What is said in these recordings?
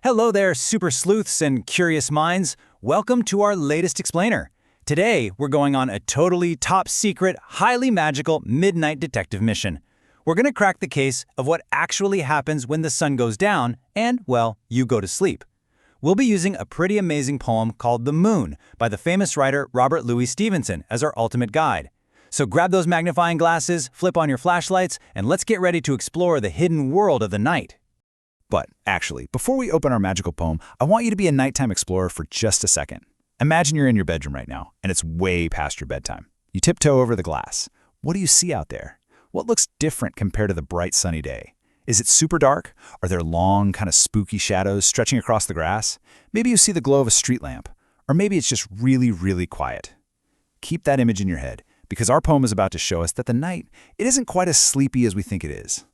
Hello there, super sleuths and curious minds. Welcome to our latest explainer. Today, we're going on a totally top secret, highly magical midnight detective mission. We're going to crack the case of what actually happens when the sun goes down and, well, you go to sleep. We'll be using a pretty amazing poem called The Moon by the famous writer Robert Louis Stevenson as our ultimate guide. So grab those magnifying glasses, flip on your flashlights, and let's get ready to explore the hidden world of the night. But actually, before we open our magical poem, I want you to be a nighttime explorer for just a second. Imagine you're in your bedroom right now, and it's way past your bedtime. You tiptoe over the glass. What do you see out there? What looks different compared to the bright sunny day? Is it super dark? Are there long, kind of spooky shadows stretching across the grass? Maybe you see the glow of a street lamp. Or maybe it's just really, really quiet. Keep that image in your head, because our poem is about to show us that the night, it isn't quite as sleepy as we think it is.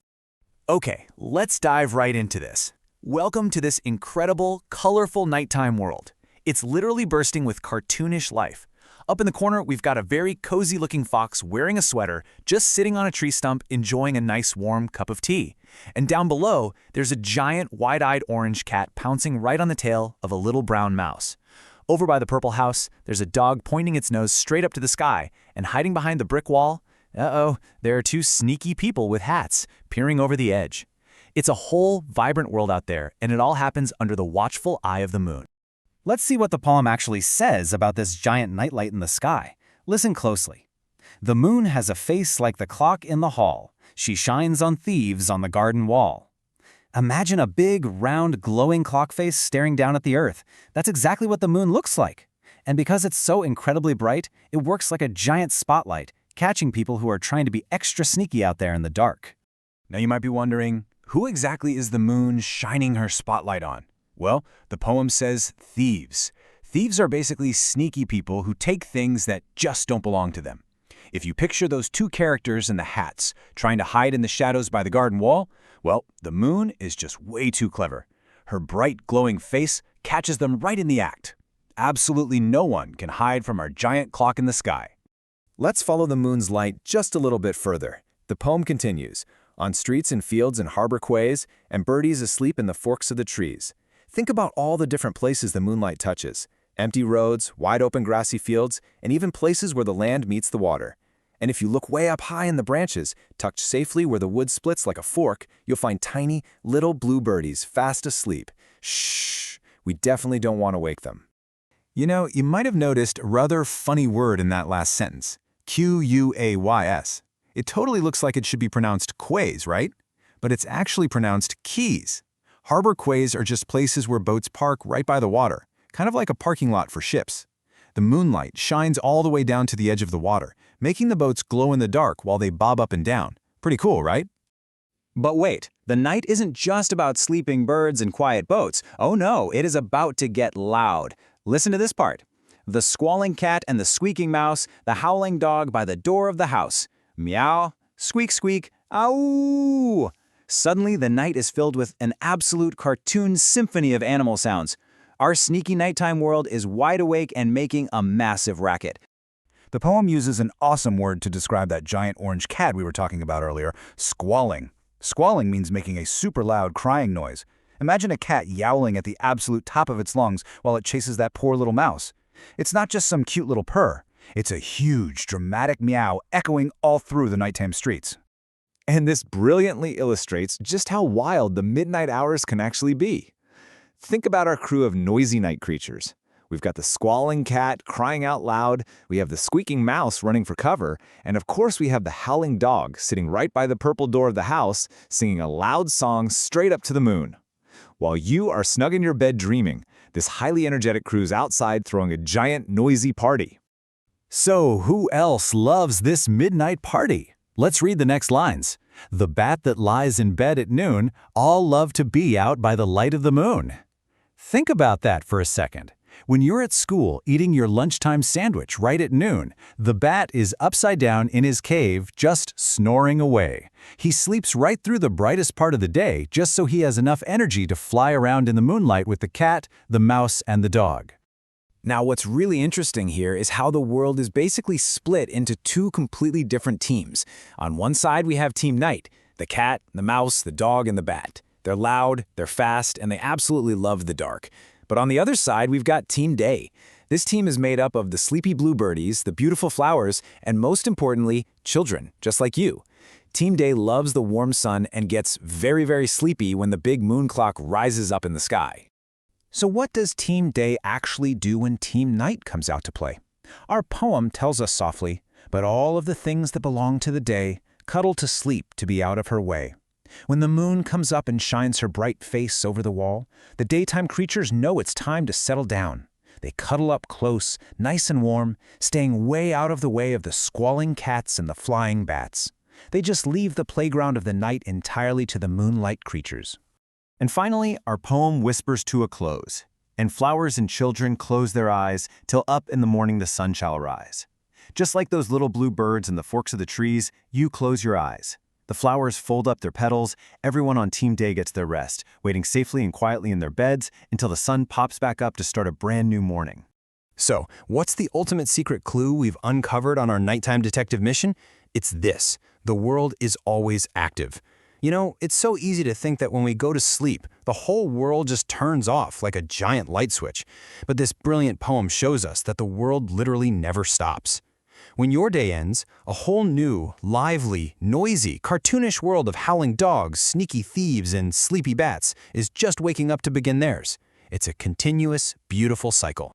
Okay, let's dive right into this. Welcome to this incredible, colorful nighttime world. It's literally bursting with cartoonish life. Up in the corner, we've got a very cozy-looking fox wearing a sweater, just sitting on a tree stump enjoying a nice warm cup of tea. And down below, there's a giant, wide-eyed orange cat pouncing right on the tail of a little brown mouse. Over by the purple house, there's a dog pointing its nose straight up to the sky, and hiding behind the brick wall, there are two sneaky people with hats peering over the edge. It's a whole, vibrant world out there, and it all happens under the watchful eye of the moon. Let's see what the poem actually says about this giant nightlight in the sky. Listen closely. The moon has a face like the clock in the hall. She shines on thieves on the garden wall. Imagine a big, round, glowing clock face staring down at the earth. That's exactly what the moon looks like. And because it's so incredibly bright, it works like a giant spotlight, catching people who are trying to be extra sneaky out there in the dark. Now you might be wondering, who exactly is the moon shining her spotlight on? Well, the poem says thieves. Thieves are basically sneaky people who take things that just don't belong to them. If you picture those two characters in the hats trying to hide in the shadows by the garden wall, well, the moon is just way too clever. Her bright, glowing face catches them right in the act. Absolutely no one can hide from our giant clock in the sky. Let's follow the moon's light just a little bit further. The poem continues, on streets and fields and harbor quays, and birdies asleep in the forks of the trees. Think about all the different places the moonlight touches. Empty roads, wide open grassy fields, and even places where the land meets the water. And if you look way up high in the branches, tucked safely where the wood splits like a fork, you'll find tiny, little blue birdies fast asleep. Shh, we definitely don't want to wake them. You know, you might have noticed a rather funny word in that last sentence. Q-U-A-Y-S. It totally looks like it should be pronounced quays, right? But it's actually pronounced keys. Harbor quays are just places where boats park right by the water, kind of like a parking lot for ships. The moonlight shines all the way down to the edge of the water, making the boats glow in the dark while they bob up and down. Pretty cool, right? But wait, the night isn't just about sleeping birds and quiet boats. Oh no, it is about to get loud. Listen to this part. The squalling cat and the squeaking mouse, the howling dog by the door of the house. Meow, squeak, squeak, ow! Suddenly, the night is filled with an absolute cartoon symphony of animal sounds. Our sneaky nighttime world is wide awake and making a massive racket. The poem uses an awesome word to describe that giant orange cat we were talking about earlier, squalling. Squalling means making a super loud crying noise. Imagine a cat yowling at the absolute top of its lungs while it chases that poor little mouse. It's not just some cute little purr. It's a huge, dramatic meow echoing all through the nighttime streets. And this brilliantly illustrates just how wild the midnight hours can actually be. Think about our crew of noisy night creatures. We've got the squalling cat crying out loud, we have the squeaking mouse running for cover, and of course we have the howling dog sitting right by the purple door of the house, singing a loud song straight up to the moon. While you are snug in your bed dreaming, this highly energetic crew's outside throwing a giant noisy party. So who else loves this midnight party? Let's read the next lines. The bat that lies in bed at noon, all love to be out by the light of the moon. Think about that for a second. When you're at school eating your lunchtime sandwich right at noon, the bat is upside down in his cave just snoring away. He sleeps right through the brightest part of the day just so he has enough energy to fly around in the moonlight with the cat, the mouse, and the dog. Now, what's really interesting here is how the world is basically split into two completely different teams. On one side, we have Team Night, the cat, the mouse, the dog, and the bat. They're loud, they're fast, and they absolutely love the dark. But on the other side, we've got Team Day. This team is made up of the sleepy bluebirdies, the beautiful flowers, and most importantly, children, just like you. Team Day loves the warm sun and gets very, very sleepy when the big moon clock rises up in the sky. So what does Team Day actually do when Team Night comes out to play? Our poem tells us softly, but all of the things that belong to the day cuddle to sleep to be out of her way. When the moon comes up and shines her bright face over the wall, the daytime creatures know it's time to settle down. They cuddle up close, nice and warm, staying way out of the way of the squalling cats and the flying bats. They just leave the playground of the night entirely to the moonlight creatures. And finally, our poem whispers to a close. And flowers and children close their eyes till up in the morning the sun shall arise. Just like those little blue birds in the forks of the trees, you close your eyes. The flowers fold up their petals, everyone on Team Day gets their rest, waiting safely and quietly in their beds until the sun pops back up to start a brand new morning. So, what's the ultimate secret clue we've uncovered on our nighttime detective mission? It's this: the world is always active. You know, it's so easy to think that when we go to sleep, the whole world just turns off like a giant light switch. But this brilliant poem shows us that the world literally never stops. When your day ends, a whole new, lively, noisy, cartoonish world of howling dogs, sneaky thieves, and sleepy bats is just waking up to begin theirs. It's a continuous, beautiful cycle.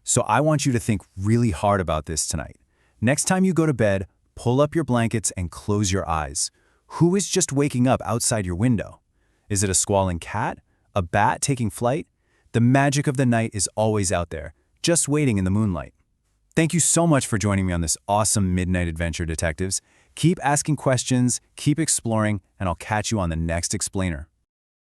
So I want you to think really hard about this tonight. Next time you go to bed, pull up your blankets and close your eyes. Who is just waking up outside your window? Is it a squalling cat? A bat taking flight? The magic of the night is always out there, just waiting in the moonlight. Thank you so much for joining me on this awesome midnight adventure, detectives. Keep asking questions, keep exploring, and I'll catch you on the next explainer.